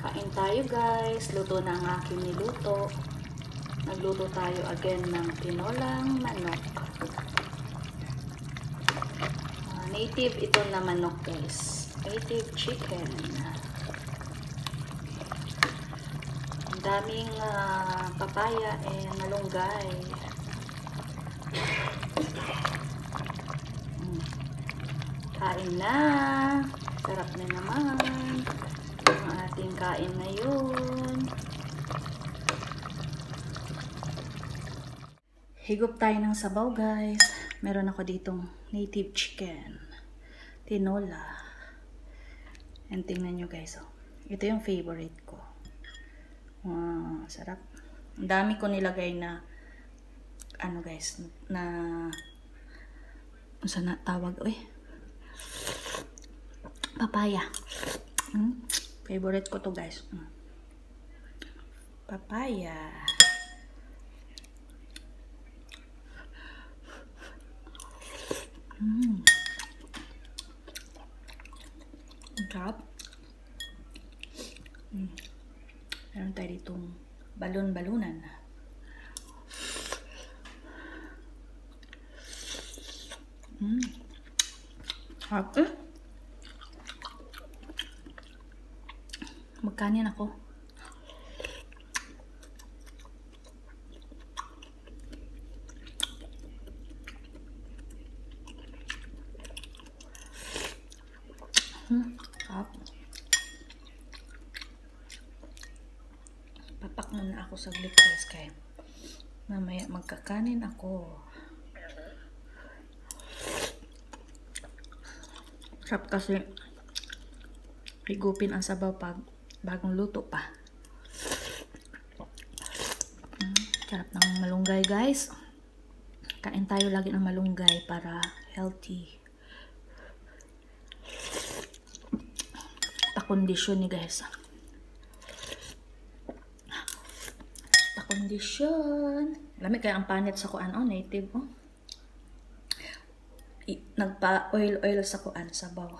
Kain tayo guys. Luto na ang aking niluto. Nagluto tayo again ng tinolang manok. Native ito na manok guys. Native chicken. Ang daming papaya and malunggay. Kain na. Sarap na naman. Ang ating kain ngayon. Higop tayo ng sabaw guys. Meron ako ditong native chicken. Tinola. And tingnan nyo guys. Oh. Ito yung favorite ko. Sarap. Ang dami ko nilagay na ano guys. Na saan na tawag? Papaya. Favorite ko to guys. Papaya. Sarap. Meron tayo ditong balon-balunan. Sarap Magkanin ako. Sarap. Papak muna ako saglit guys kaya mamaya magkakanin ako. Sarap kasi higupin ang sabaw pag bagong luto pa. Sarap ng malunggay guys. Kain tayo lagi ng malunggay para healthy. Pakondisyon ni guys. Pakondisyon. Lamig kaya ang panit sa kuan native nagpa-oil sa kuan sabaw.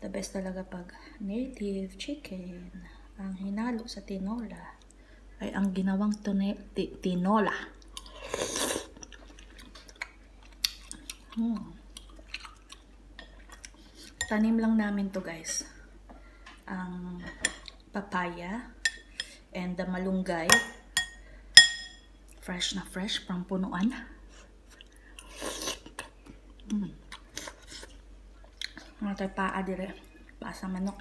The best talaga pag native chicken ang hinalo sa tinola ay ang ginawang tinola. Tanim lang namin to guys. Ang papaya and the malunggay. Fresh na fresh from punuan. Mga tayo paa dire. Paa sa manok.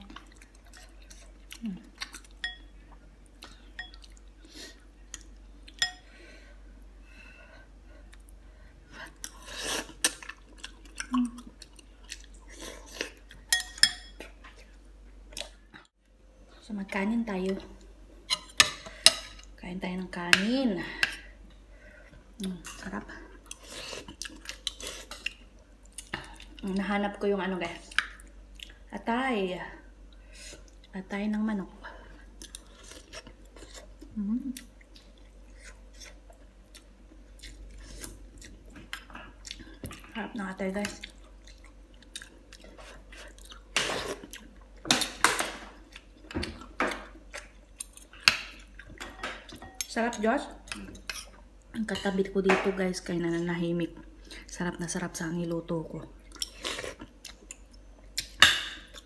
So magkanin tayo. Kain tayo ng kanin. Sarap. Nahanap ko yung ano guys. Atay. Atay ng manok. Harap ng atay guys. Sarap Josh. Ang katabi ko dito guys kaya nananahimik. Sarap na sarap sa niluto ko.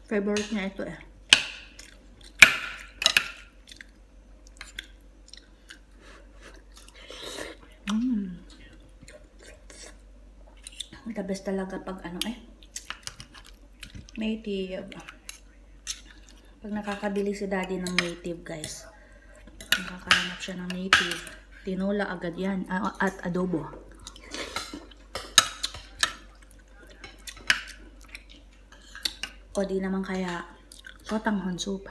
Favorite niya ito The best talaga pag native. Pag nakakabili si daddy ng native guys. Nakakahanap siya ng native. Tinola agad yan. At adobo. O di naman kaya kotanghon soup.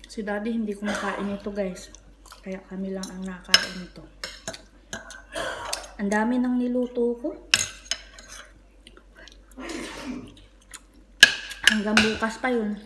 Si daddy hindi kumakain ito guys. Kaya kami lang ang nakain ito. Ang dami ng niluto ko. Hanggang bukas pa yun.